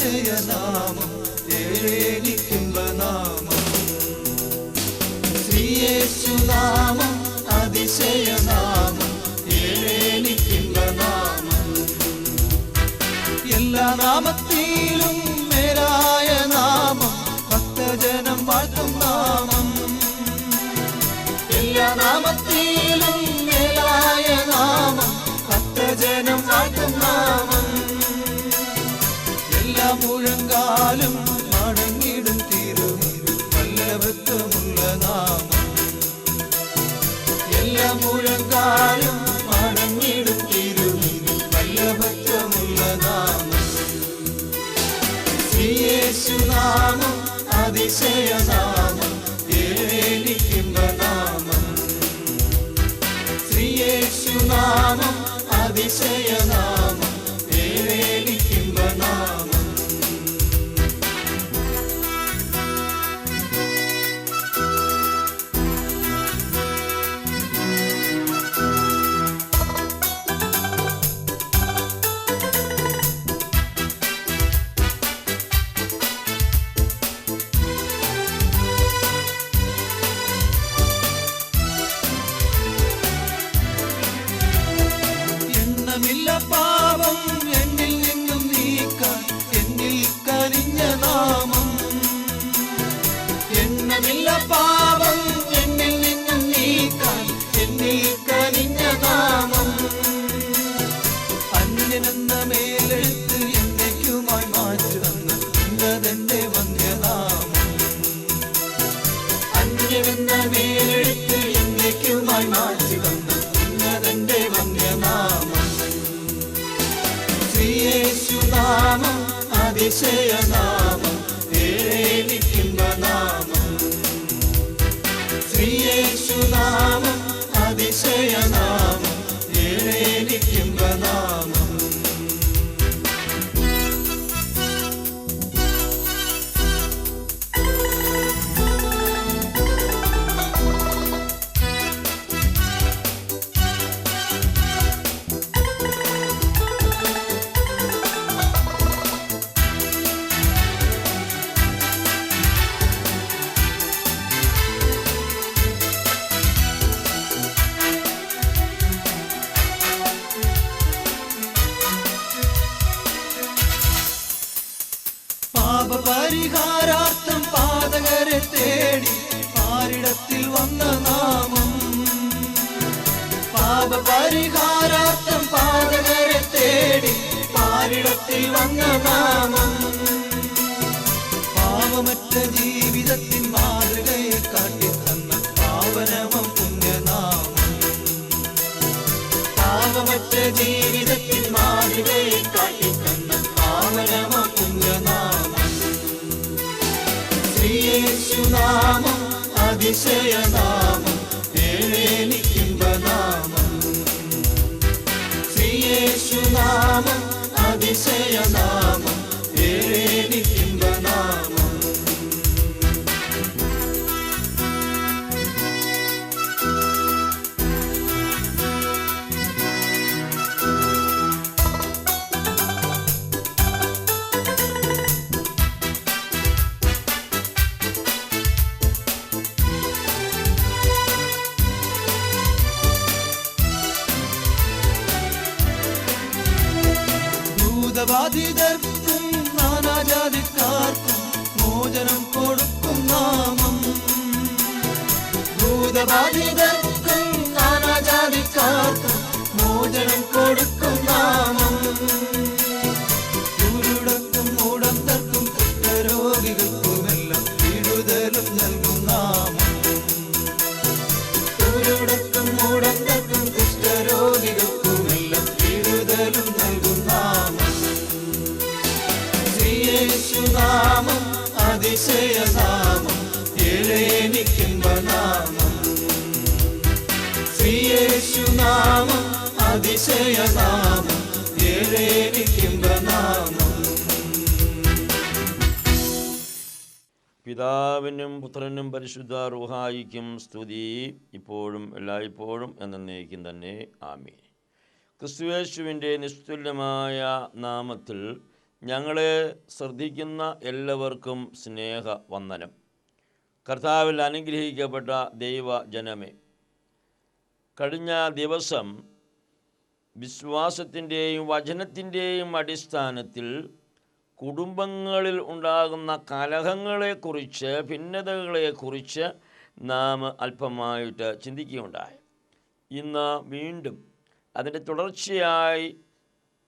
അതിശയനാമം ഏഴേനിക്കിമ്പനാമം ശ്രീയേശുനാമം അതിശയനാമം ഏഴേനിക്കിമ്പനാമം എല്ലാ നാമത്തിലും മേലായ നാമം ഭക്തജനം വാഴ്ത്തും നാമം എല്ലാ നാമത്തിലും മേലായ നാമം ഭക്തജനം വാഴ്ത്തും നാമം എല്ലാ മുഴങ്കാലും മടങ്ങിടും തിരുമുമ്പിൽ വല്ലഭത്വമുള്ള നാമം എല്ലാ മുഴങ്കാലും മടങ്ങിടും തിരുമുമ്പിൽ വല്ലഭത്വമുള്ള നാമം ശ്രീയേശുനാമം അതിശയനാമം ഏഴേനിക്കിമ്പനാമം ശ്രീയേശുനാമം അതിശയനാമം ഏഴേനിക്കിമ്പനാമം പാപം എന്നിൽ നിന്നും നീക്കാൻ എന്നിൽ കനിഞ്ഞ നാമം എണ്ണമില്ല പാപം എന്നിൽ നിന്നും നീക്കാൻ എന്നിൽ കനിഞ്ഞ നാമം അന്യനെന്ന മേലെഴുത്ത് എന്നേക്കുമായി മാറ്റുന്ന ഇന്നതെന്റെ വന്യനാമം അന്യനെന്ന മേലെഴുത്ത് എന്നേക്കുമായി മാറ്റുന്ന ഇന്നതെന്റെ വന്യനാമം ശ്രീയേശുനാമം അതിശയനാമം ഏഴേനിക്കിമ്പനാമം ശ്രീയേശുനാമം അതിശയനാമം ഏഴേനിക്കിമ്പനാമം പാപപരിഹാരാർത്ഥം പാതകരെ തേടി പാരിടത്തിൽ വന്ന നാമം പാപപരിഹാരാർത്ഥം പാതകരെ തേടി പാരിടത്തിൽ വന്ന നാമം പാവമറ്റ ജീവിതത്തിൻ മാതൃകയെ കാട്ടിത്തന്ന പാവനമം പുണ്യനാമം പാവമറ്റ ജീവിതത്തിൻ മാതൃകയെ കാട്ടിത്തന്ന പാവനമം പുണ്യനാമം ശ്രീയേശുനാമം അതിശയനാമം ഏഴേനിക്കിമ്പനാമം ശ്രീയേശുനാമം അതിശയനാമം ഏഴേനിക്കിമ്പനാമം ഭൂതബാധിതർക്കും നാനാജാതിക്കാർക്കും മോചനം കൊടുക്കും നാമം ഭൂതബാധിതർക്കും നാനാജാതിക്കാർക്കും മോചനം കൊടുക്കും നാമം കുരുടർക്കും മൂടന്തർക്കും കുഷ്ഠരോഗികൾക്കുമെല്ലാം വിടുതലും നൽകും നാമം കുരുടർക്കും മൂടന്തർക്കും കുഷ്ഠരോഗികൾക്കുമെല്ലാം വിടുതലും നൽകും നാമം ശ്രീയേശുനാമം അതിശയനാമം ഏഴേനിക്കിമ്പനാമം ശ്രീയേശുനാമം അതിശയനാമം ഏഴേനിക്കിമ്പനാമം പിതാവിനും പുത്രനും പരിശുദ്ധ റൂഹായിക്കും സ്തുതി ഇപ്പോഴും എല്ലായ്പ്പോഴും എന്നേക്കും തന്നെ ആമീൻ. ക്രിസ്തുയേശുവിൻ്റെ നിസ്തുല്യമായ നാമത്തിൽ ഞങ്ങളെ ശ്രദ്ധിക്കുന്ന എല്ലാവർക്കും സ്നേഹവന്ദനം. കർത്താവിൽ അനുഗ്രഹിക്കപ്പെട്ട ദൈവജനമേ, കഴിഞ്ഞ ദിവസം വിശ്വാസത്തിൻ്റെയും വചനത്തിൻ്റെയും അടിസ്ഥാനത്തിൽ കുടുംബങ്ങളിൽ ഉണ്ടാകുന്ന കലഹങ്ങളെക്കുറിച്ച്, ഭിന്നതകളെക്കുറിച്ച് നാം അല്പമായിട്ട് ചിന്തിക്കുകയുണ്ടായി. ഇന്ന് വീണ്ടും അതിൻ്റെ തുടർച്ചയായി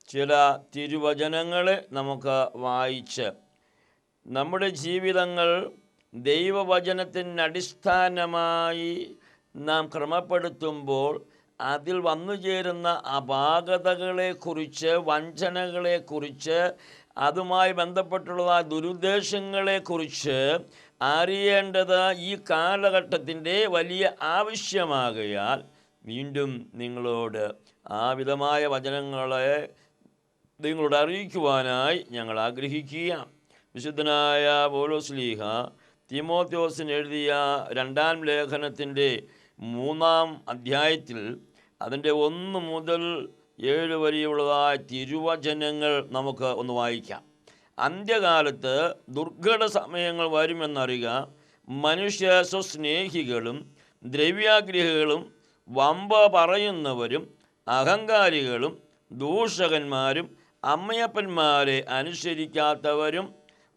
ചില തിരുവചനങ്ങളെ നമുക്ക് വായിച്ച് നമ്മുടെ ജീവിതങ്ങൾ ദൈവവചനത്തിന് അടിസ്ഥാനമായി നാം ക്രമപ്പെടുത്തുമ്പോൾ അതിൽ വന്നു ചേരുന്ന അപാകതകളെക്കുറിച്ച്, വഞ്ചനകളെക്കുറിച്ച്, അതുമായി ബന്ധപ്പെട്ടുള്ള ദുരുദ്ദേശങ്ങളെക്കുറിച്ച് അറിയേണ്ടത് ഈ കാലഘട്ടത്തിൻ്റെ വലിയ ആവശ്യമാകയാൽ വീണ്ടും നിങ്ങളോട് ആ വിധമായ വചനങ്ങളെ നിങ്ങളോട് അറിയിക്കുവാനായി ഞങ്ങൾ ആഗ്രഹിക്കുകയാണ്. വിശുദ്ധനായ പൗലോസ്ലീഹ തീമോഥെയോസിന് എഴുതിയ 2-ാം ലേഖനത്തിൻ്റെ 3-ാം അധ്യായത്തിൽ അതിൻ്റെ 1 മുതൽ 7 വരെയുള്ളതായ തിരുവചനങ്ങൾ നമുക്ക് ഒന്ന് വായിക്കാം. അന്ത്യകാലത്ത് ദുർഘട സമയങ്ങൾ വരുമെന്നറിയുക. മനുഷ്യ സ്വസ്നേഹികളും ദ്രവ്യാഗ്രഹികളും വമ്പ പറയുന്നവരും അഹങ്കാരികളും ദൂഷകന്മാരും അമ്മയപ്പന്മാരെ അനുസരിക്കാത്തവരും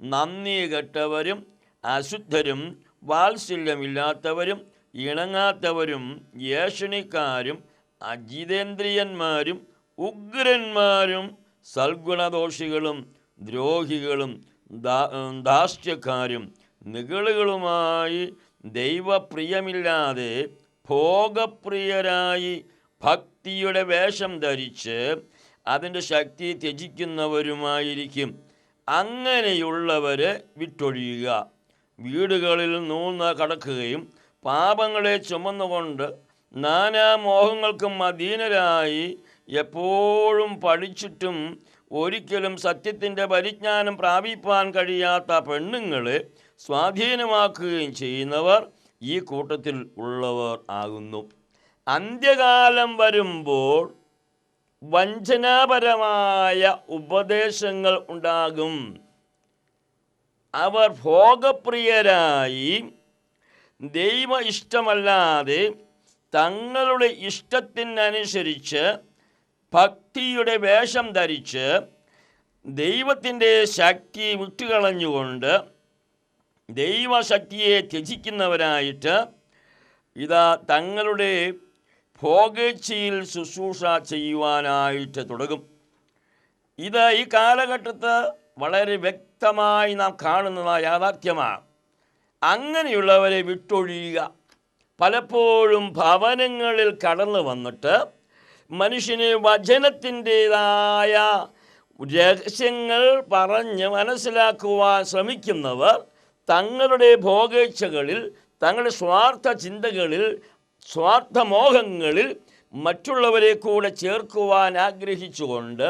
നന്ദി കെട്ടവരും അശുദ്ധരും വാത്സല്യമില്ലാത്തവരും ഇണങ്ങാത്തവരും ഏഷണിക്കാരും അജിതേന്ദ്രിയന്മാരും ഉഗ്രന്മാരും സൽഗുണദോഷികളും ദ്രോഹികളും ധാർഷ്ട്യക്കാരും നിഗളുകളുമായി ദൈവപ്രിയമില്ലാതെ ഭോഗപ്രിയരായി ഭക്തിയുടെ വേഷം ധരിച്ച് അതിൻ്റെ ശക്തി ത്യജിക്കുന്നവരുമായിരിക്കും. അങ്ങനെയുള്ളവരെ വിട്ടൊഴിയുക. വീടുകളിൽ നൂന്ന് കടക്കുകയും പാപങ്ങളെ ചുമന്നുകൊണ്ട് നാനാമോഹങ്ങൾക്കും അധീനരായി എപ്പോഴും പഠിച്ചിട്ടും ഒരിക്കലും സത്യത്തിൻ്റെ പരിജ്ഞാനം പ്രാപിപ്പാൻ കഴിയാത്ത പെണ്ണുങ്ങളെ സ്വാധീനമാക്കുകയും ചെയ്യുന്നവർ ഈ കൂട്ടത്തിൽ ഉള്ളവർ ആകുന്നു. അന്ത്യകാലം വരുമ്പോൾ വഞ്ചനാപരമായ ഉപദേശങ്ങൾ ഉണ്ടാകും. അവർ ഭോഗപ്രിയരായി ദൈവ ഇഷ്ടമല്ലാതെ തങ്ങളുടെ ഇഷ്ടത്തിനനുസരിച്ച് ഭക്തിയുടെ വേഷം ധരിച്ച് ദൈവത്തിൻ്റെ ശക്തി വിട്ടുകളഞ്ഞുകൊണ്ട് ദൈവശക്തിയെ ത്യജിക്കുന്നവരായിട്ട് ഇതാ തങ്ങളുടെ ഭോഗേച്ഛയിൽ ശുശ്രൂഷ ചെയ്യുവാനായിട്ട് തുടങ്ങും. ഇത് ഈ കാലഘട്ടത്ത് വളരെ വ്യക്തമായി നാം കാണുന്ന യാഥാർത്ഥ്യമാണ്. അങ്ങനെയുള്ളവരെ വിട്ടൊഴിയുക. പലപ്പോഴും ഭവനങ്ങളിൽ കടന്നു വന്നിട്ട് മനുഷ്യന് വചനത്തിൻ്റേതായ രഹസ്യങ്ങൾ പറഞ്ഞ് മനസ്സിലാക്കുവാൻ ശ്രമിക്കുന്നവർ തങ്ങളുടെ ഭോഗേച്ഛകളിൽ, തങ്ങളുടെ സ്വാർത്ഥ ചിന്തകളിൽ, സ്വാർത്ഥമോഹങ്ങളിൽ മറ്റുള്ളവരെ കൂടെ ചേർക്കുവാൻ ആഗ്രഹിച്ചുകൊണ്ട്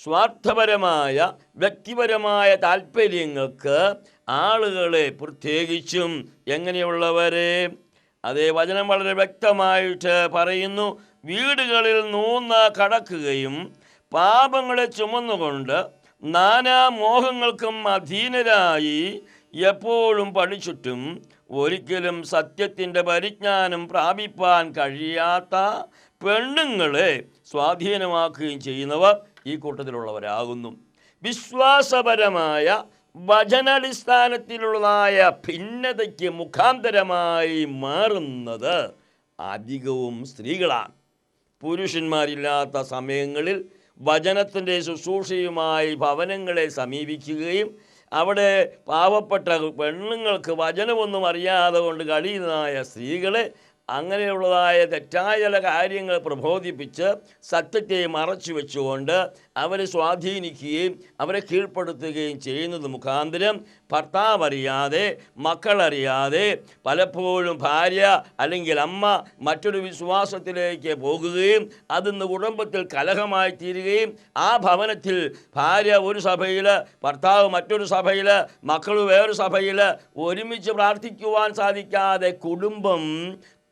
സ്വാർത്ഥപരമായ വ്യക്തിപരമായ താല്പര്യങ്ങൾക്ക് ആളുകളെ, പ്രത്യേകിച്ചും എങ്ങനെയുള്ളവരെ, അതേ വചനം വളരെ വ്യക്തമായിട്ട് പറയുന്നു, വീടുകളിൽ നൂന്ന് കടക്കുകയും പാപങ്ങളെ ചുമന്നുകൊണ്ട് നാനാമോഹങ്ങൾക്കും അധീനരായി എപ്പോഴും പഠിച്ചിട്ടും ഒരിക്കലും സത്യത്തിൻ്റെ പരിജ്ഞാനം പ്രാപിപ്പാൻ കഴിയാത്ത പെണ്ണുങ്ങളെ സ്വാധീനമാക്കുകയും ചെയ്യുന്നവർ ഈ കൂട്ടത്തിലുള്ളവരാകുന്നു. വിശ്വാസപരമായ വചനാടിസ്ഥാനത്തിലുള്ളതായ ഭിന്നതയ്ക്ക് മുഖാന്തരമായി മാറുന്നത് അധികവും സ്ത്രീകളാണ്. പുരുഷന്മാരില്ലാത്ത സമയങ്ങളിൽ വചനത്തിൻ്റെ ശുശ്രൂഷയുമായി ഭവനങ്ങളെ സമീപിക്കുകയും അവിടെ പാവപ്പെട്ട പെണ്ണുങ്ങൾക്ക് വചനമൊന്നും അറിയാതെ കൊണ്ട് കഴിയുന്നതായ സ്ത്രീകളെ അങ്ങനെയുള്ളതായ തെറ്റായ ചില കാര്യങ്ങൾ പ്രബോധിപ്പിച്ച് സത്യത്തെ മറച്ചു വെച്ചുകൊണ്ട് അവരെ സ്വാധീനിക്കുകയും അവരെ കീഴ്പ്പെടുത്തുകയും ചെയ്യുന്നത് മുഖാന്തരം ഭർത്താവ് അറിയാതെ, മക്കളറിയാതെ പലപ്പോഴും ഭാര്യ അല്ലെങ്കിൽ അമ്മ മറ്റൊരു വിശ്വാസത്തിലേക്ക് പോകുകയും അതിന്ന് കുടുംബത്തിൽ കലഹമായി തീരുകയും ആ ഭവനത്തിൽ ഭാര്യ ഒരു സഭയിൽ, ഭർത്താവ് മറ്റൊരു സഭയിൽ, മക്കൾ വേറൊരു സഭയിൽ ഒരുമിച്ച് പ്രാർത്ഥിക്കുവാൻ സാധിക്കാതെ കുടുംബം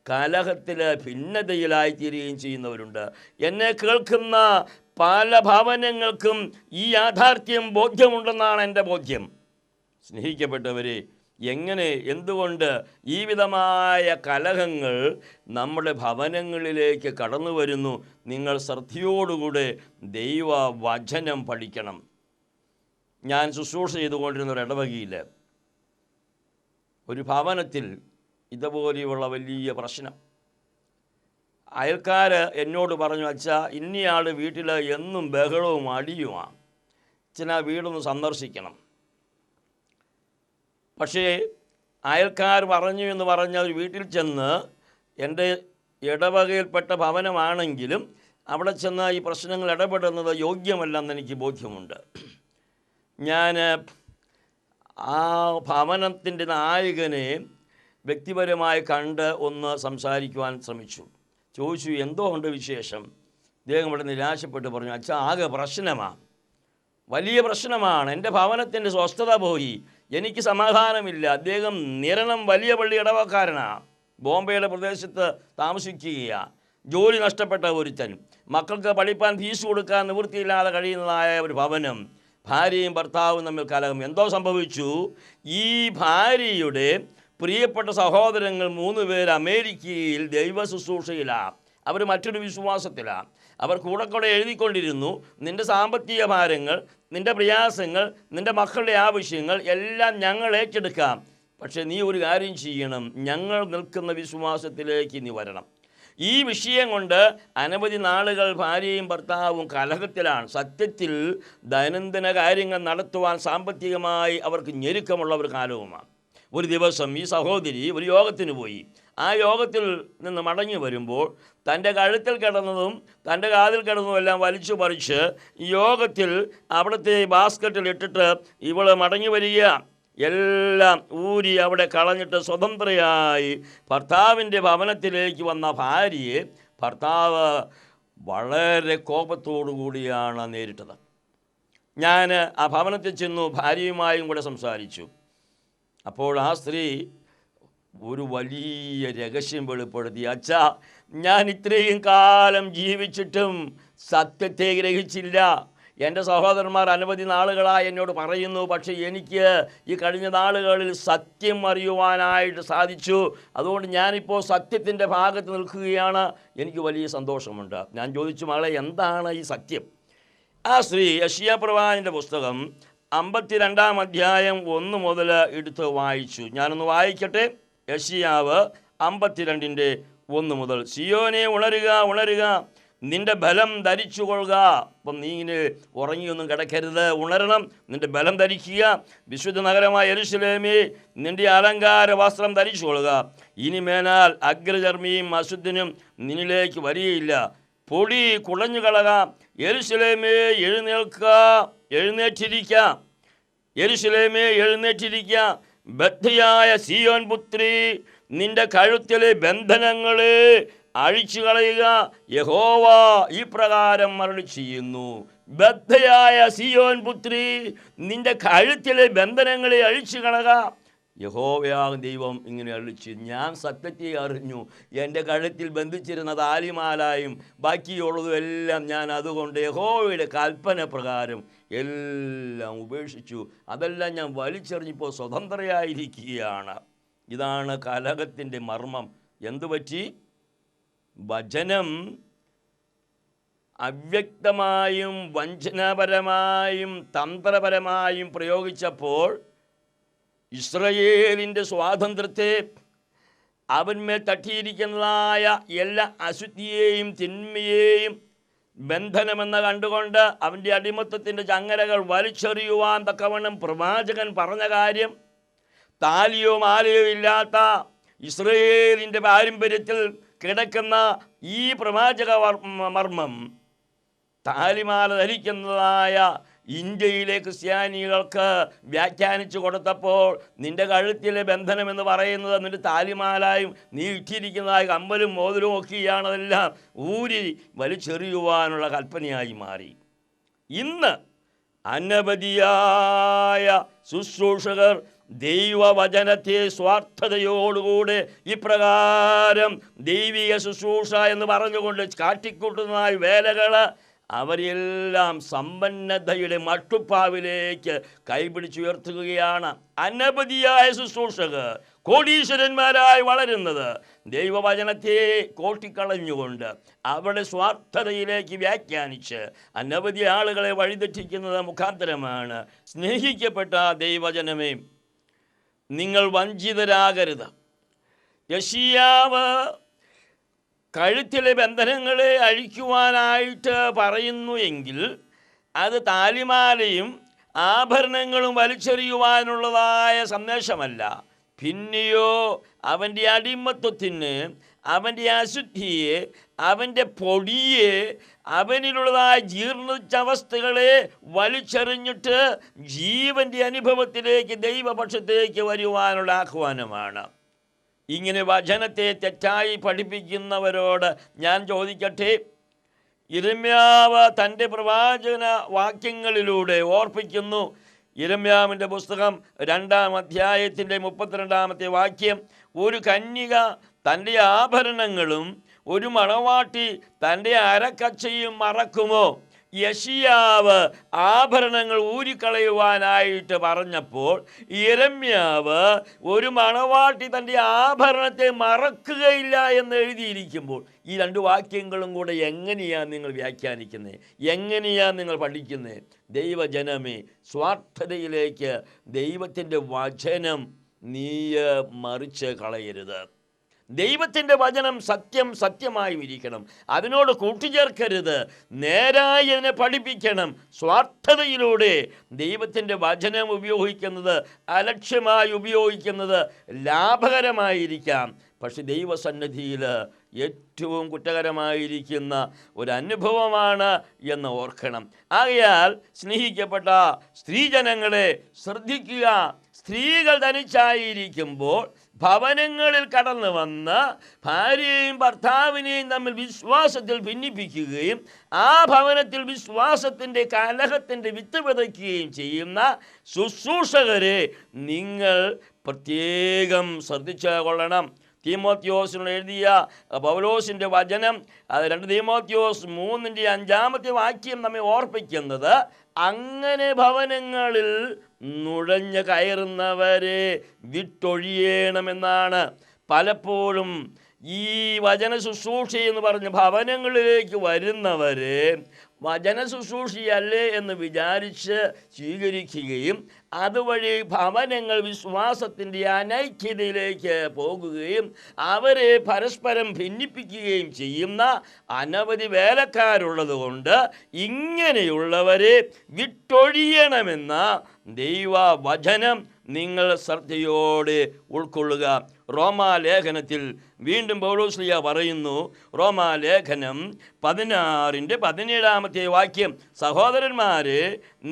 കലഹത്തിൽ ഭിന്നതയിലായിത്തീരുകയും ചെയ്യുന്നവരുണ്ട്. എന്നെ കേൾക്കുന്ന പല ഭവനങ്ങൾക്കും ഈ യാഥാർത്ഥ്യം ബോധ്യമുണ്ടെന്നാണ് എൻ്റെ ബോധ്യം. സ്നേഹിക്കപ്പെട്ടവരെ, എന്തുകൊണ്ട് ഈ വിധമായ കലഹങ്ങൾ നമ്മുടെ ഭവനങ്ങളിലേക്ക് കടന്നു വരുന്നു? നിങ്ങൾ ശ്രദ്ധയോടുകൂടെ ദൈവവചനം പഠിക്കണം. ഞാൻ ശുശ്രൂഷ ചെയ്തുകൊണ്ടിരുന്ന ഒരു ഇടവകയിൽ ഒരു ഭവനത്തിൽ ഇതുപോലെയുള്ള വലിയ പ്രശ്നം. അയൽക്കാർ എന്നോട് പറഞ്ഞു, അച്ഛാ, ഇന്നയാൾ വീട്ടിൽ എന്നും ബഹളവും അടിയുമാണ്, അച്ഛനാ വീടൊന്ന് സന്ദർശിക്കണം. പക്ഷേ അയൽക്കാർ പറഞ്ഞു എന്ന് പറഞ്ഞ ഒരു വീട്ടിൽ ചെന്ന്, എൻ്റെ ഇടവകയിൽപ്പെട്ട ഭവനമാണെങ്കിലും അവിടെ ചെന്ന് ഈ പ്രശ്നങ്ങൾ ഇടപെടുന്നത് യോഗ്യമല്ലെന്ന് എനിക്ക് ബോധ്യമുണ്ട്. ഞാൻ ആ ഭവനത്തിൻ്റെ നായകനെ വ്യക്തിപരമായി കണ്ട് ഒന്ന് സംസാരിക്കുവാൻ ശ്രമിച്ചു. ചോദിച്ചു, എന്തോ ഉണ്ട് വിശേഷം? അദ്ദേഹം ഇവിടെ നിരാശപ്പെട്ട് പറഞ്ഞു, അച്ഛാ, ആകെ പ്രശ്നമാണ്, വലിയ പ്രശ്നമാണ്. എൻ്റെ ഭവനത്തിൻ്റെ സ്വസ്ഥത പോയി, എനിക്ക് സമാധാനമില്ല. അദ്ദേഹം നിരണം വലിയ പള്ളി ഇടവക്കാരനാണ്, ബോംബെയുടെ പ്രദേശത്ത് താമസിക്കുകയാണ്. ജോലി നഷ്ടപ്പെട്ട ഒരുത്തൻ, മക്കൾക്ക് പഠിപ്പാൻ ഫീസ് കൊടുക്കാൻ നിവൃത്തിയില്ലാതെ കഴിയുന്നതായ ഒരു ഭവനം. ഭാര്യയും ഭർത്താവും തമ്മിൽ കലഹം. എന്തോ സംഭവിച്ചു? ഈ ഭാര്യയുടെ പ്രിയപ്പെട്ട സഹോദരങ്ങൾ 3 പേര് അമേരിക്കയിൽ ദൈവ ശുശ്രൂഷയിലാണ്. അവർ മറ്റൊരു വിശ്വാസത്തിലാണ്. അവർ കൂടെ എഴുതിക്കൊണ്ടിരുന്നു, നിൻ്റെ സാമ്പത്തിക ഭാരങ്ങൾ, നിൻ്റെ പ്രയാസങ്ങൾ, നിൻ്റെ മക്കളുടെ ആവശ്യങ്ങൾ എല്ലാം ഞങ്ങൾ ഏറ്റെടുക്കാം. പക്ഷേ നീ ഒരു കാര്യം ചെയ്യണം, ഞങ്ങൾ നിൽക്കുന്ന വിശ്വാസത്തിലേക്ക് നീ വരണം. ഈ വിഷയം കൊണ്ട് അനവധി നാളുകൾ ഭാര്യയും ഭർത്താവും കലഹത്തിലാണ്. സത്യത്തിൽ ദൈനംദിന കാര്യങ്ങൾ നടത്തുവാൻ സാമ്പത്തികമായി അവർക്ക് ഞെരുക്കമുള്ള ഒരു കാലവുമാണ്. ഒരു ദിവസം ഈ സഹോദരി ഒരു യോഗത്തിന് പോയി. ആ യോഗത്തിൽ നിന്ന് മടങ്ങി വരുമ്പോൾ തൻ്റെ കഴുത്തിൽ കിടന്നതും തൻ്റെ കാതിൽ കിടന്നതും എല്ലാം വലിച്ചു പറിച്ച് യോഗത്തിൽ അവിടുത്തെ ബാസ്ക്കറ്റിൽ ഇട്ടിട്ട് ഇവൾ മടങ്ങി വരിക. എല്ലാം ഊരി അവിടെ കളഞ്ഞിട്ട് സ്വതന്ത്രയായി ഭർത്താവിൻ്റെ ഭവനത്തിലേക്ക് വന്ന ഭാര്യയെ ഭർത്താവ് വളരെ കോപത്തോടു കൂടിയാണ് നേരിട്ടത്. ഞാൻ ആ ഭവനത്തിൽ ചെന്നു, ഭാര്യയുമായും കൂടെ സംസാരിച്ചു. അപ്പോൾ ആ സ്ത്രീ ഒരു വലിയ രഹസ്യം വെളിപ്പെടുത്തി. അച്ഛാ, ഞാൻ ഇത്രയും കാലം ജീവിച്ചിട്ടും സത്യത്തെ ഗ്രഹിച്ചില്ല. എൻ്റെ സഹോദരന്മാർ അനവധി നാളുകളായി എന്നോട് പറയുന്നു, പക്ഷേ എനിക്ക് ഈ കഴിഞ്ഞ നാളുകളിൽ സത്യം അറിയുവാനായിട്ട് സാധിച്ചു. അതുകൊണ്ട് ഞാനിപ്പോൾ സത്യത്തിൻ്റെ ഭാഗത്ത് നിൽക്കുകയാണ്. എനിക്ക് വലിയ സന്തോഷമുണ്ട്. ഞാൻ ചോദിച്ചു, മകളെ, എന്താണ് ഈ സത്യം? ആ സ്ത്രീ യെശയ്യാ പ്രവാചകൻ്റെ പുസ്തകം 52-ാം അധ്യായം 1 മുതൽ എടുത്ത് വായിച്ചു. ഞാനൊന്ന് വായിക്കട്ടെ. യെശയ്യാവ് 52-1 മുതൽ. സിയോനെ, ഉണരുക, ഉണരുക, നിൻ്റെ ബലം ധരിച്ചു കൊള്ളുക. അപ്പം നീ ഇങ്ങനെ ഉറങ്ങിയൊന്നും കിടക്കരുത്, ഉണരണം, നിൻ്റെ ബലം ധരിക്കുക. വിശുദ്ധ നഗരമായ യെരൂശലേമേ, നിൻ്റെ അലങ്കാര വസ്ത്രം ധരിച്ചു കൊള്ളുക. ഇനി മേലാൽ അഗ്രചർമ്മിയും അശുദ്ധനും നിന്നിലേക്ക് വരികയില്ല. പൊടി കുളഞ്ഞു കളക. യെരൂശലേമേ, എഴുന്നേൽക്കുക, എഴുന്നേറ്റിരിക്ക. യെരൂശലേമേ, എഴുന്നേറ്റിരിക്ക. ബദ്ധയായ സിയോൻ പുത്രി, നിൻ്റെ കഴുത്തിലെ ബന്ധനങ്ങളെ അഴിച്ചു കളയുക. യഹോവ ഈ പ്രകാരം അരുളി ചെയ്യുന്നു. ബദ്ധയായ സിയോൻ പുത്രി, നിൻ്റെ കഴുത്തിലെ ബന്ധനങ്ങളെ അഴിച്ചു കളക. യഹോവയാകും ദൈവം ഇങ്ങനെ അരുളിച്ചു. ഞാൻ സത്യത്തെ അറിഞ്ഞു. എൻ്റെ കഴുത്തിൽ ബന്ധിച്ചിരുന്ന താലിമാലായും ബാക്കിയുള്ളതും എല്ലാം ഞാൻ അതുകൊണ്ട് യഹോവയുടെ കൽപ്പന പ്രകാരം എല്ലാം ഉപേക്ഷിച്ചു. അതെല്ലാം ഞാൻ വലിച്ചെറിഞ്ഞിപ്പോൾ സ്വതന്ത്രയായിരിക്കുകയാണ്. ഇതാണ് കലഹത്തിൻ്റെ മർമ്മം. എന്തുപറ്റി? വചനം അവ്യക്തമായും വഞ്ചനാപരമായും തന്ത്രപരമായും പ്രയോഗിച്ചപ്പോൾ ഇസ്രയേലിൻ്റെ സ്വാതന്ത്ര്യത്തെ, അവന്മേൽ തട്ടിയിരിക്കുന്നതായ എല്ലാ അശുദ്ധിയെയും തിന്മയെയും ബന്ധനമെന്ന് കണ്ടുകൊണ്ട് അവൻ്റെ അടിമത്തത്തിൻ്റെ ചങ്ങലകൾ വലിച്ചെറിയുവാൻ തക്കവണ്ണം പ്രവാചകൻ പറഞ്ഞ കാര്യം, താലിയോ മാലയോ ഇല്ലാത്ത ഇസ്രയേലിൻ്റെ പാരമ്പര്യത്തിൽ കിടക്കുന്ന ഈ പ്രവാചക മർമ്മം താലിമാല ധരിക്കുന്നതായ ഇന്ത്യയിലെ ക്രിസ്ത്യാനികൾക്ക് വ്യാഖ്യാനിച്ചു കൊടുത്തപ്പോൾ, നിൻ്റെ കഴുത്തിലെ ബന്ധനം എന്ന് പറയുന്നത് നിൻ്റെ താലിമാലായും നീ ഇട്ടിരിക്കുന്നതായ കമ്മലും മോതിരവും ഒക്കെയാണ്, അതെല്ലാം ഊരി വലിച്ചെറിയുവാനുള്ള കൽപ്പനയായി മാറി. ഇന്ന് അനവധിയായ ശുശ്രൂഷകർ ദൈവവചനത്തെ സ്വാർത്ഥതയോടുകൂടെ ഇപ്രകാരം ദൈവിക ശുശ്രൂഷ എന്ന് പറഞ്ഞുകൊണ്ട് കാട്ടിക്കൂട്ടുന്നതായ വേലകൾ അവരെല്ലാം സമ്പന്നതയുടെ മട്ടുപ്പാവിലേക്ക് കൈപിടിച്ചുയർത്തുകയാണ്. അനവധിയായ ശുശ്രൂഷകർ കോടീശ്വരന്മാരായി വളരുന്നത് ദൈവവചനത്തെ കോട്ടിക്കളഞ്ഞുകൊണ്ട് അവരുടെ സ്വാർത്ഥതയിലേക്ക് വ്യാഖ്യാനിച്ച് അനവധി ആളുകളെ വഴിതെറ്റിക്കുന്നത് മുഖാന്തരമാണ്. സ്നേഹിക്കപ്പെട്ട ദൈവജനമേ, നിങ്ങൾ വഞ്ചിതരാകരുത്. യെശയ്യാവ് കഴുത്തിലെ ബന്ധനങ്ങളെ അഴിക്കുവാനായിട്ട് പറയുന്നു എങ്കിൽ അത് താലിമാലയും ആഭരണങ്ങളും വലിച്ചെറിയുവാനുള്ളതായ സന്ദേശമല്ല. പിന്നെയോ അവൻ്റെ അടിമത്വത്തിന്, അവൻ്റെ അശുദ്ധിയെ, അവൻ്റെ പൊടിയെ, അവനിലുള്ളതായ ജീർണിച്ചവസ്ഥകളെ വലിച്ചെറിഞ്ഞിട്ട് ജീവൻ്റെ അനുഭവത്തിലേക്ക്, ദൈവപക്ഷത്തേക്ക് വരുവാനുള്ള ആഹ്വാനമാണ്. ഇങ്ങനെ വചനത്തെ തെറ്റായി പഠിപ്പിക്കുന്നവരോട് ഞാൻ ചോദിക്കട്ടെ, യിരെമ്യാവ് തൻ്റെ പ്രവാചകന വാക്യങ്ങളിലൂടെ ഓർപ്പിക്കുന്നു. യിരെമ്യാവിൻ്റെ പുസ്തകം 2-ാം അധ്യായത്തിൻ്റെ 32-ാമത്തെ വാക്യം, ഒരു കന്യക തൻ്റെ ആഭരണങ്ങളും ഒരു മണവാട്ടി തൻ്റെ അരക്കച്ചയും മറക്കുമോ? യെശയ്യാവ് ആഭരണങ്ങൾ ഊരിക്കളയുവാനായിട്ട് പറഞ്ഞപ്പോൾ യിരെമ്യാവ് ഒരു മണവാട്ടി തൻ്റെ ആഭരണത്തെ മറക്കുകയില്ല എന്ന് എഴുതിയിരിക്കുമ്പോൾ ഈ രണ്ട് വാക്യങ്ങളും കൂടെ എങ്ങനെയാണ് നിങ്ങൾ വ്യാഖ്യാനിക്കുന്നത്? എങ്ങനെയാണ് നിങ്ങൾ പഠിക്കുന്നത്? ദൈവജനമേ, സ്വാർത്ഥതയിലേക്ക് ദൈവത്തിൻ്റെ വചനം നീ മറിച്ച് കളയരുത്. ദൈവത്തിൻ്റെ വചനം സത്യമായി ഇരിക്കണം. അതിനോട് കൂട്ടിച്ചേർക്കരുത്. നേരായി അതിനെ പഠിപ്പിക്കണം. സ്വാർത്ഥതയിലൂടെ ദൈവത്തിൻ്റെ വചനം ഉപയോഗിക്കുന്നത്, അലക്ഷ്യമായി ഉപയോഗിക്കുന്നത് ലാഭകരമായിരിക്കാം. പക്ഷെ ദൈവസന്നിധിയിൽ ഏറ്റവും കുറ്റകരമായിരിക്കുന്ന ഒരനുഭവമാണ് എന്ന് ഓർക്കണം. ആകയാൽ സ്നേഹിക്കപ്പെട്ട സ്ത്രീജനങ്ങളെ ശ്രദ്ധിക്കുക. സ്ത്രീകൾ തനിച്ചായിരിക്കുമ്പോൾ ഭവനങ്ങളിൽ കടന്നു വന്ന് ഭാര്യയെയും ഭർത്താവിനെയും തമ്മിൽ വിശ്വാസത്തിൽ ഭിന്നിപ്പിക്കുകയും ആ ഭവനത്തിൽ വിശ്വാസത്തിൻ്റെ കലഹത്തിൻ്റെ വിത്ത് വിതയ്ക്കുകയും ചെയ്യുന്ന ശുശ്രൂഷകരെ നിങ്ങൾ പ്രത്യേകം ശ്രദ്ധിച്ചു കൊള്ളണം. തീമോത്തിയോസിനോട് എഴുതിയ പൗലോസിൻ്റെ വചനം, അത് 2 തീമോത്തിയോസ് 3-5 വാക്യം നമ്മെ ഓർപ്പിക്കുന്നത്, അങ്ങനെ ഭവനങ്ങളിൽ നുഴഞ്ഞു കയറുന്നവരെ വിട്ടൊഴിയണമെന്നാണ്. പലപ്പോഴും ഈ വചന ശുശ്രൂഷ എന്ന് പറഞ്ഞ് ഭവനങ്ങളിലേക്ക് വരുന്നവരെ വചന ശുശ്രൂഷയല്ലേ എന്ന് വിചാരിച്ച് സ്വീകരിക്കുകയും അതുവഴി ഭവനങ്ങൾ വിശ്വാസത്തിൻ്റെ അനൈക്യതയിലേക്ക് പോകുകയും അവരെ പരസ്പരം ഭിന്നിപ്പിക്കുകയും ചെയ്യുന്ന അനവധി വേലക്കാരുള്ളത് കൊണ്ട് ഇങ്ങനെയുള്ളവരെ വിട്ടൊഴിയണമെന്ന ദൈവവചനം നിങ്ങൾ ശ്രദ്ധയോടെ ഉൾക്കൊള്ളുക. റോമാലേഖനത്തിൽ വീണ്ടും പൗലോസ്ലീഹ പറയുന്നു, റോമാലേഖനം 16-17 വാക്യം, സഹോദരന്മാരെ,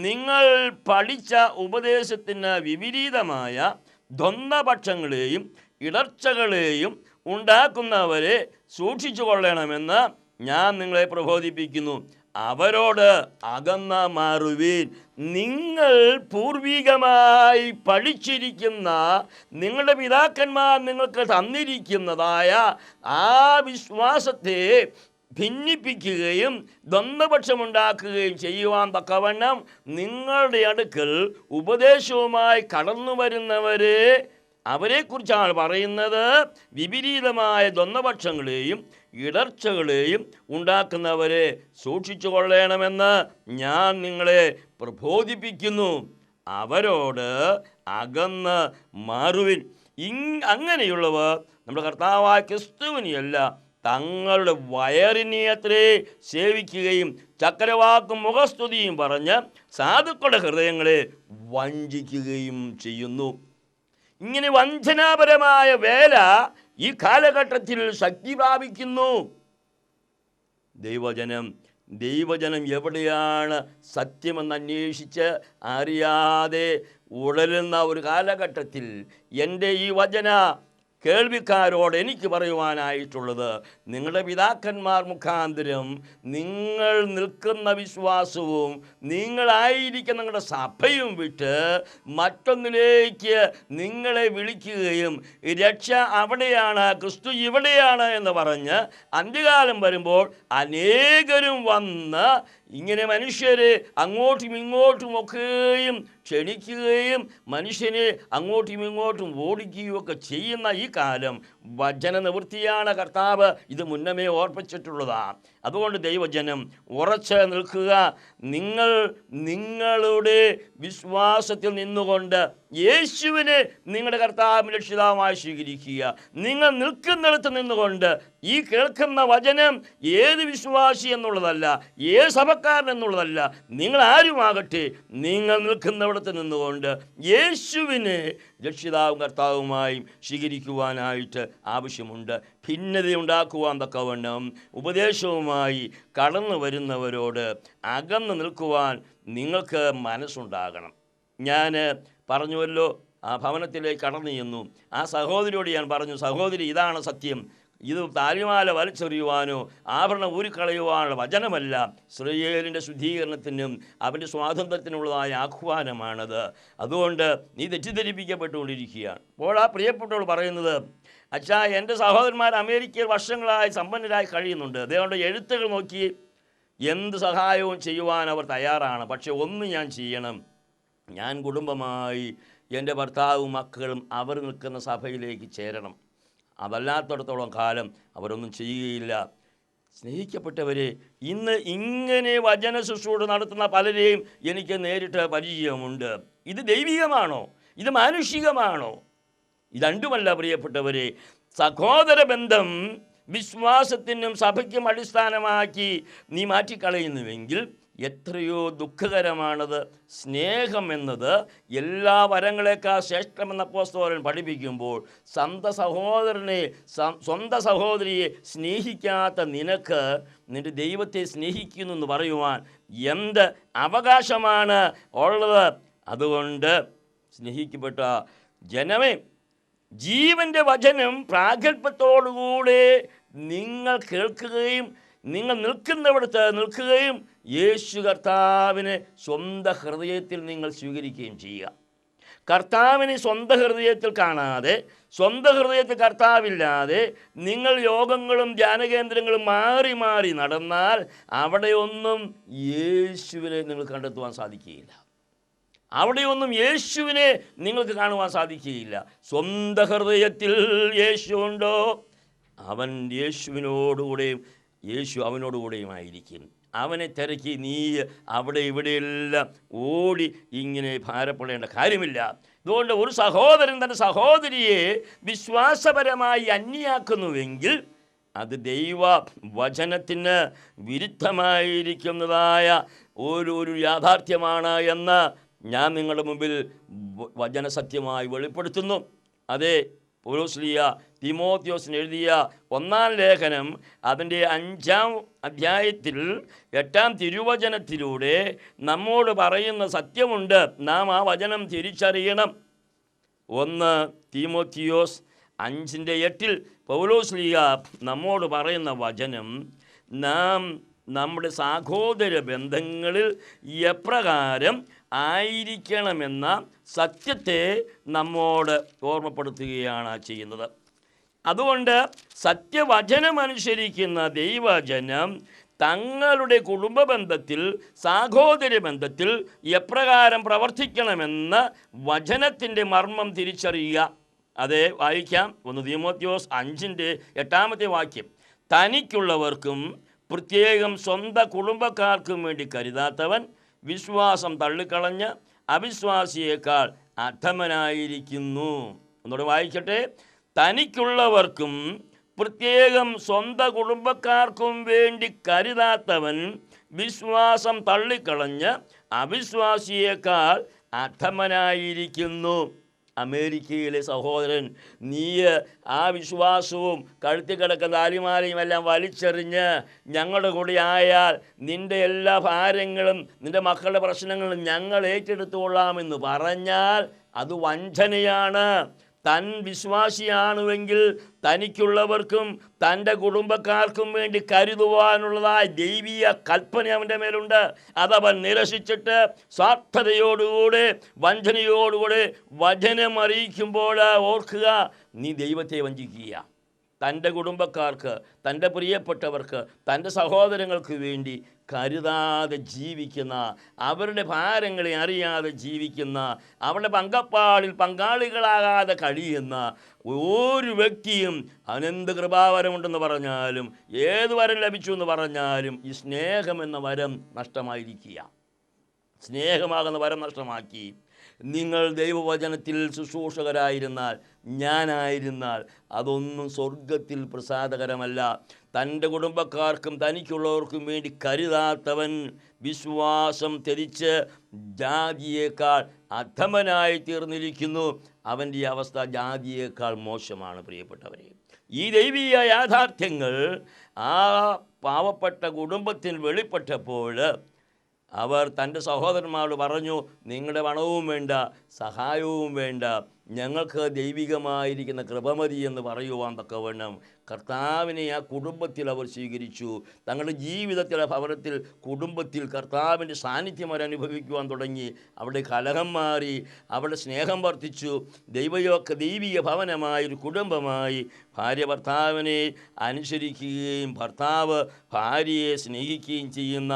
നിങ്ങൾ പഠിച്ച ഉപദേശത്തിന് വിപരീതമായ ദ്വന്ദ്പക്ഷങ്ങളെയും ഇടർച്ചകളെയും ഉണ്ടാക്കുന്നവരെ സൂക്ഷിച്ചു കൊള്ളണമെന്ന് ഞാൻ നിങ്ങളെ പ്രബോധിപ്പിക്കുന്നു. അവരോട് അകന്ന മാറുവീൻ. നിങ്ങൾ പൂർവികമായി പഠിച്ചിരിക്കുന്ന, നിങ്ങളുടെ പിതാക്കന്മാർ നിങ്ങൾക്ക് തന്നിരിക്കുന്നതായ ആ വിശ്വാസത്തെ ഭിന്നിപ്പിക്കുകയും ദ്വന്ദ്പക്ഷമുണ്ടാക്കുകയും ചെയ്യുവാൻ തക്കവണ്ണം നിങ്ങളുടെ അടുക്കൽ ഉപദേശവുമായി കടന്നു വരുന്നവരെ, അവരെക്കുറിച്ചാണ് പറയുന്നത്. വിപരീതമായ ദ്വന്ദ്പക്ഷങ്ങളെയും ഇടർച്ചകളെയും ഉണ്ടാക്കുന്നവരെ സൂക്ഷിച്ചു കൊള്ളണമെന്ന് ഞാൻ നിങ്ങളെ പ്രബോധിപ്പിക്കുന്നു. അവരോട് അകന്ന് മാറുവിൻ. അങ്ങനെയുള്ളവർ നമ്മുടെ കർത്താവായ ക്രിസ്തുവിനെയല്ല, തങ്ങളുടെ വയറിനെയത്രേ സേവിക്കുകയും ചക്രവാക്കും മുഖസ്തുതിയും പറഞ്ഞ് സാധുക്കളുടെ ഹൃദയങ്ങളെ വഞ്ചിക്കുകയും ചെയ്യുന്നു. ഇങ്ങനെ വഞ്ചനാപരമായ വേല ഈ കാലഘട്ടത്തിൽ ശക്തി പ്രാപിക്കുന്നു. ദൈവജനം എവിടെയാണ് സത്യമെന്ന് അന്വേഷിച്ച് അറിയാതെ ഉഴലുന്ന ഒരു കാലഘട്ടത്തിൽ എൻ്റെ ഈ വചന കേൾവിക്കാരോട് എനിക്ക് പറയുവാനായിട്ടുള്ളത്, നിങ്ങളുടെ പിതാക്കന്മാർ മുഖാന്തരം നിങ്ങൾ നിൽക്കുന്ന വിശ്വാസവും നിങ്ങളായിരിക്കുന്ന നിങ്ങളുടെ സഭയും വിട്ട് മറ്റൊന്നിലേക്ക് നിങ്ങളെ വിളിക്കുകയും രക്ഷ അവിടെയാണ്, ക്രിസ്തു ഇവിടെയാണ് എന്ന് പറഞ്ഞ് അന്ത്യകാലം വരുമ്പോൾ അനേകരും വന്ന് ഇങ്ങനെ മനുഷ്യരെ അങ്ങോട്ടും ഇങ്ങോട്ടും ഒക്കെയും ക്ഷണിക്കുകയും മനുഷ്യനെ അങ്ങോട്ടും ഇങ്ങോട്ടും ഓടിക്കുകയും ഒക്കെ ചെയ്യുന്ന ഈ കാലം വചന നിവൃത്തിയാണ്. കർത്താവ് ഇത് മുന്നമേ ഓർപ്പിച്ചിട്ടുള്ളതാണ്. അതുകൊണ്ട് ദൈവജനം ഉറച്ച് നിൽക്കുക. നിങ്ങൾ നിങ്ങളുടെ വിശ്വാസത്തിൽ നിന്നുകൊണ്ട് യേശുവിനെ നിങ്ങളുടെ കർത്താവ് രക്ഷിതാവുമായി സ്വീകരിക്കുക. നിങ്ങൾ നിൽക്കുന്നിടത്ത് നിന്നുകൊണ്ട് ഈ കേൾക്കുന്ന വചനം ഏത് വിശ്വാസി എന്നുള്ളതല്ല, ഏത് സഭക്കാരൻ എന്നുള്ളതല്ല, നിങ്ങൾ ആരുമാകട്ടെ, നിങ്ങൾ നിൽക്കുന്നിടത്ത് നിന്നുകൊണ്ട് യേശുവിനെ രക്ഷിതാവും കർത്താവുമായും സ്വീകരിക്കുവാനായിട്ട് ആവശ്യമുണ്ട്. ഭിന്നതയുണ്ടാക്കുവാൻ തക്കവണ്ണം ഉപദേശവുമായി കടന്നു വരുന്നവരോട് അകന്നു നിൽക്കുവാൻ നിങ്ങൾക്ക് മനസ്സുണ്ടാകണം. ഞാൻ പറഞ്ഞുവല്ലോ, ആ ഭവനത്തിലേക്ക് കടന്നു ചെന്നു. ആ സഹോദരിയോട് ഞാൻ പറഞ്ഞു, സഹോദരി, ഇതാണ് സത്യം. ഇത് താലിമാല വലിച്ചെറിയുവാനോ ആഭരണം ഊരിക്കളയുവാനുള്ള വചനമല്ല. ഇസ്രായേലിൻ്റെ ശുദ്ധീകരണത്തിനും അവൻ്റെ സ്വാതന്ത്ര്യത്തിനുള്ളതായ ആഹ്വാനമാണത്. അതുകൊണ്ട് നീ തെറ്റിദ്ധരിപ്പിക്കപ്പെട്ടുകൊണ്ടിരിക്കുകയാണ്. അപ്പോൾ ആ പ്രിയപ്പെട്ടവൾ പറയുന്നത്, അച്ഛാ, എൻ്റെ സഹോദരന്മാർ അമേരിക്കയിൽ വർഷങ്ങളായി സമ്പന്നരായി കഴിയുന്നുണ്ട്. അതുകൊണ്ട് എഴുത്തുകൾ നോക്കി എന്ത് സഹായവും ചെയ്യുവാൻ അവർ തയ്യാറാണ്. പക്ഷെ ഒന്ന് ഞാൻ ചെയ്യണം, ഞാൻ കുടുംബമായി എൻ്റെ ഭർത്താവും മക്കളും അവർ നിൽക്കുന്ന സഭയിലേക്ക് ചേരണം. അതല്ലാത്തടത്തോളം കാലം അവരൊന്നും ചെയ്യുകയില്ല. സ്നേഹിക്കപ്പെട്ടവരെ, ഇന്ന് ഇങ്ങനെ വചന ശുശ്രൂഷ നടത്തുന്ന പലരെയും എനിക്ക് നേരിട്ട് പരിചയമുണ്ട്. ഇത് ദൈവികമാണോ? ഇത് മാനുഷികമാണോ? ഇതണ്ടുമല്ല പ്രിയപ്പെട്ടവരെ. സഹോദര ബന്ധം വിശ്വാസത്തിനും സഭയ്ക്കും അടിസ്ഥാനമാക്കി നീ മാറ്റിക്കളയുന്നുവെങ്കിൽ എത്രയോ ദുഃഖകരമാണത്. സ്നേഹം എന്നത് എല്ലാ വരങ്ങളെക്കാൾ ശ്രേഷ്ഠമെന്ന അപ്പോസ്തലൻ പഠിപ്പിക്കുമ്പോൾ സ്വന്തം സഹോദരിയെ സ്നേഹിക്കാത്ത നിനക്ക് നിൻ്റെ ദൈവത്തെ സ്നേഹിക്കുന്നു എന്ന് പറയുവാൻ എന്ത് അവകാശമാണ് ഉള്ളത്? അതുകൊണ്ട് സ്നേഹിക്കപ്പെട്ട ജനമേ, ജീവൻ്റെ വചനം പ്രാഗൽഭ്യത്തോടുകൂടെ നിങ്ങൾ കേൾക്കുകയും നിങ്ങൾ നിൽക്കുന്നിടത്ത് നിൽക്കുകയും യേശു കർത്താവിനെ സ്വന്തം ഹൃദയത്തിൽ നിങ്ങൾ സ്വീകരിക്കുകയും ചെയ്യുക. കർത്താവിനെ സ്വന്തം ഹൃദയത്തിൽ കാണാതെ, സ്വന്തം ഹൃദയത്തിൽ കർത്താവില്ലാതെ നിങ്ങൾ യോഗങ്ങളും ധ്യാനകേന്ദ്രങ്ങളും മാറി മാറി നടന്നാൽ അവിടെയൊന്നും യേശുവിനെ നിങ്ങൾ കണ്ടെത്തുവാൻ സാധിക്കുകയില്ല. അവിടെയൊന്നും യേശുവിനെ നിങ്ങൾക്ക് കാണുവാൻ സാധിക്കുകയില്ല. സ്വന്തം ഹൃദയത്തിൽ യേശു ഉണ്ടോ, അവൻ യേശുവിനോടുകൂടെയും യേശു അവനോടുകൂടെയുമായിരിക്കും. അവനെ തിരക്കി നീ അവിടെ ഇവിടെയെല്ലാം ഓടി ഇങ്ങനെ ഭാരപ്പെടേണ്ട കാര്യമില്ല. അതുകൊണ്ട് ഒരു സഹോദരൻ തൻ്റെ സഹോദരിയെ വിശ്വാസപരമായി അന്യാക്കുന്നുവെങ്കിൽ അത് ദൈവ വചനത്തിന് വിരുദ്ധമായിരിക്കുന്നതായ ഒരു യാഥാർത്ഥ്യമാണ് എന്ന് ഞാൻ നിങ്ങളുടെ മുമ്പിൽ വചനസത്യമായി വെളിപ്പെടുത്തുന്നു. അതെ, പൗലോസ്ലീഹ തിമോത്തിയോസിന് എഴുതിയ 1-ാം ലേഖനം അതിൻ്റെ 5-ാം അധ്യായത്തിൽ 8-ാം തിരുവചനത്തിലൂടെ നമ്മോട് പറയുന്ന സത്യമുണ്ട്. നാം ആ വചനം തിരിച്ചറിയണം. 1 തിമോത്തിയോസ് 5:8 പൗലോസ്ലീഹ നമ്മോട് പറയുന്ന വചനം നാം നമ്മുടെ സഹോദര ബന്ധങ്ങളിൽ എപ്രകാരം ആയിരിക്കണമെന്ന സത്യത്തെ നമ്മോട് ഓർമ്മപ്പെടുത്തുകയാണ് ചെയ്യുന്നത്. അതുകൊണ്ട് സത്യവചനമനുസരിക്കുന്ന ദൈവജനം തങ്ങളുടെ കുടുംബ ബന്ധത്തിൽ, സാഹോദര്യ ബന്ധത്തിൽ എപ്രകാരം പ്രവർത്തിക്കണമെന്ന് വചനത്തിൻ്റെ മർമ്മം തിരിച്ചറിയുക. അതെ, വായിക്കാം. 1 തിമോത്തിയോസ് 5:8 വാക്യം. തനിക്കുള്ളവർക്കും പ്രത്യേകം സ്വന്തം കുടുംബക്കാർക്കും വേണ്ടി കരുതാത്തവൻ വിശ്വാസം തള്ളിക്കളഞ്ഞ് അവിശ്വാസിയേക്കാൾ അധമനായിരിക്കുന്നു. ഒന്നുകൂടെ വായിക്കട്ടെ. തനിക്കുള്ളവർക്കും പ്രത്യേകം സ്വന്തം കുടുംബക്കാർക്കും വേണ്ടി കരുതാത്തവൻ വിശ്വാസം തള്ളിക്കളഞ്ഞ് അവിശ്വാസിയേക്കാൾ അധമനായിരിക്കുന്നു. അമേരിക്കയിലെ സഹോദരൻ, നീ ആ വിശ്വാസവും കഴുത്തി കിടക്കുന്ന താലിമാലയും എല്ലാം വലിച്ചെറിഞ്ഞ് ഞങ്ങളുടെ കൂടെ ആയാൽ നിൻ്റെ എല്ലാ ഭാരങ്ങളും നിൻ്റെ മക്കളുടെ പ്രശ്നങ്ങളും ഞങ്ങൾ ഏറ്റെടുത്തുകൊള്ളാമെന്ന് പറഞ്ഞാൽ അത് വഞ്ചനയാണ്. താൻ വിശ്വാസിയാണുവെങ്കിൽ തനിക്കുള്ളവർക്കും തൻ്റെ കുടുംബക്കാർക്കും വേണ്ടി കരുതുവാനുള്ളതായ ദൈവീയ കൽപ്പന അവൻ്റെ മേലുണ്ട്. അതവൻ നിരസിച്ചിട്ട് സ്വാർത്ഥതയോടുകൂടെ വഞ്ചനയോടുകൂടെ വചനം അറിയിക്കുമ്പോൾ ഓർക്കുക, നീ ദൈവത്തെ വഞ്ചിക്കുക. തൻ്റെ കുടുംബക്കാർക്ക്, തൻ്റെ പ്രിയപ്പെട്ടവർക്ക്, തൻ്റെ സഹോദരങ്ങൾക്ക് വേണ്ടി കരുതാതെ ജീവിക്കുന്ന, അവരുടെ ഭാരങ്ങളെ അറിയാതെ ജീവിക്കുന്ന, അവരുടെ പങ്കാളികളാകാതെ കഴിയുന്ന ഒരു വ്യക്തിയും അവനെന്ത് കൃപാവരമുണ്ടെന്ന് പറഞ്ഞാലും ഏത് വരം ലഭിച്ചു എന്ന് പറഞ്ഞാലും ഈ സ്നേഹമെന്ന വരം നഷ്ടമായിരിക്കുക. സ്നേഹമാകുന്ന വരം നഷ്ടമാക്കി നിങ്ങൾ ദൈവവചനത്തിൽ ശുശ്രൂഷകരായിരുന്നാൽ, ഞാനായിരുന്നാൽ അതൊന്നും സ്വർഗത്തിൽ പ്രസാദകരമല്ല. തൻ്റെ കുടുംബക്കാർക്കും തനിക്കുള്ളവർക്കും വേണ്ടി കരുതാത്തവൻ വിശ്വാസം ത്യജിച്ച് ജാതിയേക്കാൾ അധമനായി തീർന്നിരിക്കുന്നു. അവൻ്റെ അവസ്ഥ ജാതിയേക്കാൾ മോശമാണ്. പ്രിയപ്പെട്ടവരെ, ഈ ദൈവീയ യാഥാർത്ഥ്യങ്ങൾ ആ പാവപ്പെട്ട കുടുംബത്തിൽ വെളിപ്പെട്ടപ്പോൾ അവർ തൻ്റെ സഹോദരന്മാരോട് പറഞ്ഞു, നിങ്ങളുടെ പണവും വേണ്ട, സഹായവും വേണ്ട, ഞങ്ങൾക്ക് ദൈവികമായിരിക്കുന്ന കൃപമതി എന്ന് പറയുവാൻ തക്കവണ്ണം കർത്താവിനെ ആ കുടുംബത്തിൽ അവർ സ്വീകരിച്ചു. തങ്ങളുടെ ജീവിതത്തിലെ ഭവനത്തിൽ, കുടുംബത്തിൽ കർത്താവിൻ്റെ സാന്നിധ്യം അവർ അനുഭവിക്കുവാൻ തുടങ്ങി. അവിടെ കലഹം മാറി, അവിടെ സ്നേഹം വർദ്ധിച്ചു. ദൈവീയ ഭവനമായൊരു കുടുംബമായി ഭാര്യ ഭർത്താവിനെ അനുസരിക്കുകയും ഭർത്താവ് ഭാര്യയെ സ്നേഹിക്കുകയും ചെയ്യുന്ന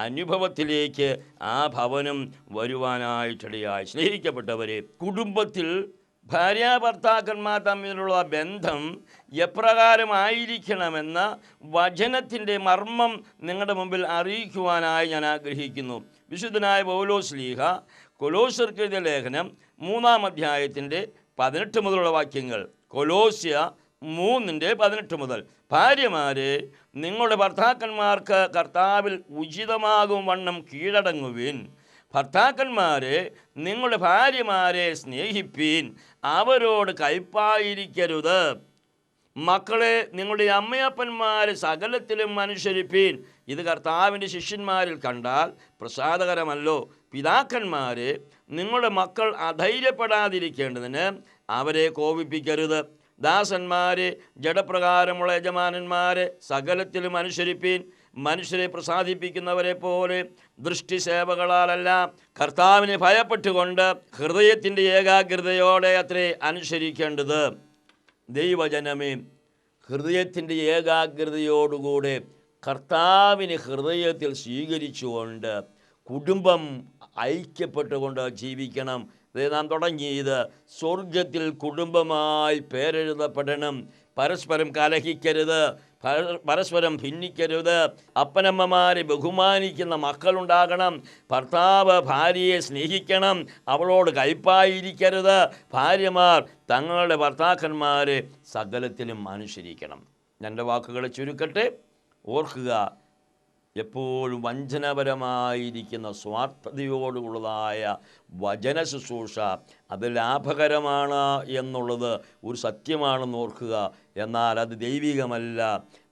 അനുഭവത്തിലേക്ക് ആ ഭവനം വരുവാനായിട്ടിടയായി. സ്നേഹിക്കപ്പെട്ടവരെ, കുടുംബത്തിൽ ഭാര്യാഭർത്താക്കന്മാർ തമ്മിലുള്ള ബന്ധം എപ്രകാരമായിരിക്കണമെന്ന വചനത്തിൻ്റെ മർമ്മം നിങ്ങളുടെ മുമ്പിൽ അറിയിക്കുവാനായി ഞാൻ ആഗ്രഹിക്കുന്നു. വിശുദ്ധനായ പൗലോസ് ശ്ലീഹ കൊലോസ്യർക്ക് എഴുതിയ ലേഖനം 3-ാം അധ്യായത്തിൻ്റെ 18 മുതലുള്ള വാക്യങ്ങൾ. കൊലോസ്യ 3:18 മുതൽ, ഭാര്യമാരെ നിങ്ങളുടെ ഭർത്താക്കന്മാർക്ക് കർത്താവിൽ ഉചിതമാകും വണ്ണം കീഴടങ്ങുവിൻ. ഭർത്താക്കന്മാരെ നിങ്ങളുടെ ഭാര്യമാരെ സ്നേഹിപ്പീൻ, അവരോട് കയ്പായിരിക്കരുത്. മക്കളെ നിങ്ങളുടെ അമ്മയപ്പന്മാരെ സകലത്തിലും അനുസരിപ്പീൻ. ഇത് കർത്താവിൻ്റെ ശിഷ്യന്മാരിൽ കണ്ടാൽ പ്രസാദകരമല്ലോ. പിതാക്കന്മാരെ നിങ്ങളുടെ മക്കൾ അധൈര്യപ്പെടാതിരിക്കേണ്ടതിന് അവരെ കോപിപ്പിക്കരുത്. ദാസന്മാരെ ജഡപ്രകാരമുള്ള യജമാനന്മാരെ സകലത്തിലും അനുസരിപ്പീൻ. മനുഷ്യരെ പ്രസാദിപ്പിക്കുന്നവരെ പോലെ ദൃഷ്ടിസേവകളാലല്ല, കർത്താവിനെ ഭയപ്പെട്ടുകൊണ്ട് ഹൃദയത്തിൻ്റെ ഏകാഗ്രതയോടെ അത്രേ അനുസരിക്കേണ്ടത്. ദൈവജനമേ, ഹൃദയത്തിൻ്റെ ഏകാഗ്രതയോടുകൂടെ കർത്താവിനെ ഹൃദയത്തിൽ സ്വീകരിച്ചുകൊണ്ട് കുടുംബം ഐക്യപ്പെട്ടുകൊണ്ട് ജീവിക്കണം. നാം തുടങ്ങിയത് സ്വർഗത്തിൽ കുടുംബമായി പേരെഴുതപ്പെടണം. പരസ്പരം കലഹിക്കരുത്, പരസ്പരം ഭിന്നിക്കരുത്. അപ്പനമ്മമാരെ ബഹുമാനിക്കുന്ന മക്കളുണ്ടാകണം. ഭർത്താവ് ഭാര്യയെ സ്നേഹിക്കണം, അവളോട് കയ്പായിരിക്കരുത്. ഭാര്യമാർ തങ്ങളുടെ ഭർത്താക്കന്മാരെ സകലത്തിലും അനുസരിക്കണം. എൻ്റെ വാക്കുകളെ ചുരുക്കട്ടെ. ഓർക്കുക, എപ്പോഴും വഞ്ചനപരമായിരിക്കുന്ന സ്വാർത്ഥതയോടുള്ളതായ വചന ശുശ്രൂഷ അത് ലാഭകരമാണ് എന്നുള്ളത് ഒരു സത്യമാണെന്ന് ഓർക്കുക. എന്നാൽ അത് ദൈവികമല്ല,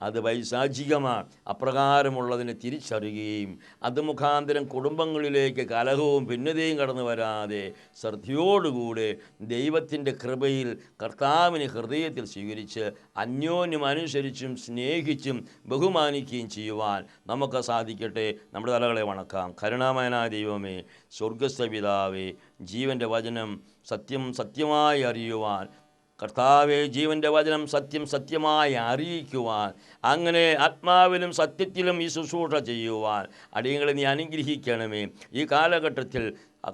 അത് പൈശാചികമാണ്. അപ്രകാരമുള്ളതിനെ തിരിച്ചറിയുകയും അത് മുഖാന്തരം കുടുംബങ്ങളിലേക്ക് കലഹവും ഭിന്നതയും കടന്നു വരാതെ ശ്രദ്ധയോടുകൂടെ ദൈവത്തിൻ്റെ കൃപയിൽ കർത്താവിനെ ഹൃദയത്തിൽ സ്വീകരിച്ച് അന്യോന്യം അനുസരിച്ചും സ്നേഹിച്ചും ബഹുമാനിക്കുകയും ചെയ്യുവാൻ നമുക്ക് സാധിക്കട്ടെ. നമ്മുടെ തലകളെ വണക്കാം. കരുണാമയനായ ദൈവമേ, സ്വർഗസ്ഥ പിതാവേ, ജീവൻ്റെ വചനം സത്യമായി അറിയുവാൻ, കർത്താവെ ജീവൻ്റെ വചനം സത്യമായി അറിയിക്കുവാൻ, അങ്ങനെ ആത്മാവിലും സത്യത്തിലും ഈ ശുശ്രൂഷ ചെയ്യുവാൻ അടിയങ്ങളെ നീ അനുഗ്രഹിക്കണമേ. ഈ കാലഘട്ടത്തിൽ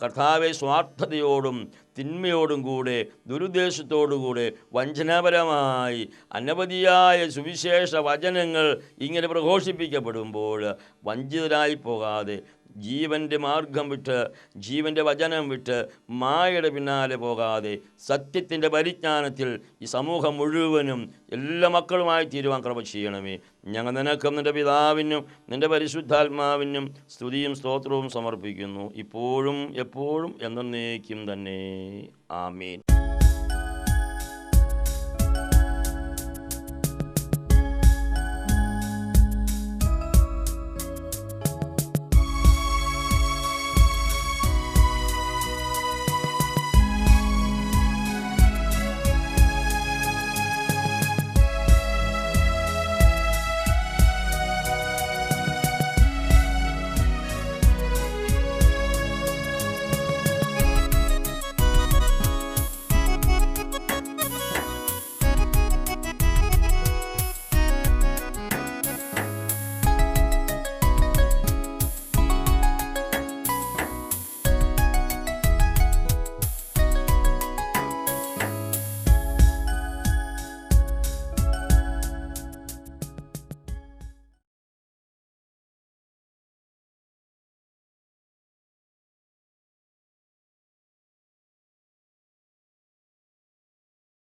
കർത്താവെ സ്വാർത്ഥതയോടും തിന്മയോടും കൂടെ ദുരുദ്ദേശത്തോടുകൂടെ വഞ്ചനാപരമായി അനവധിയായ സുവിശേഷ വചനങ്ങൾ ഇങ്ങനെ പ്രഘോഷിപ്പിക്കപ്പെടുമ്പോൾ വഞ്ചിതരായി പോകാതെ ജീവൻ്റെ മാർഗം വിട്ട്, ജീവൻ്റെ വചനം വിട്ട് മായയുടെ പിന്നാലെ പോകാതെ സത്യത്തിൻ്റെ പരിജ്ഞാനത്തിൽ ഈ സമൂഹം മുഴുവനും എല്ലാ മക്കളുമായി തീരുവാൻ കൃപ ചെയ്യണമേ. ഞങ്ങൾ നിനക്കും നിൻ്റെ പിതാവിനും നിൻ്റെ പരിശുദ്ധാത്മാവിനും സ്തുതിയും സ്തോത്രവും സമർപ്പിക്കുന്നു, ഇപ്പോഴും എപ്പോഴും എന്നേക്കും തന്നെ. ആമേൻ.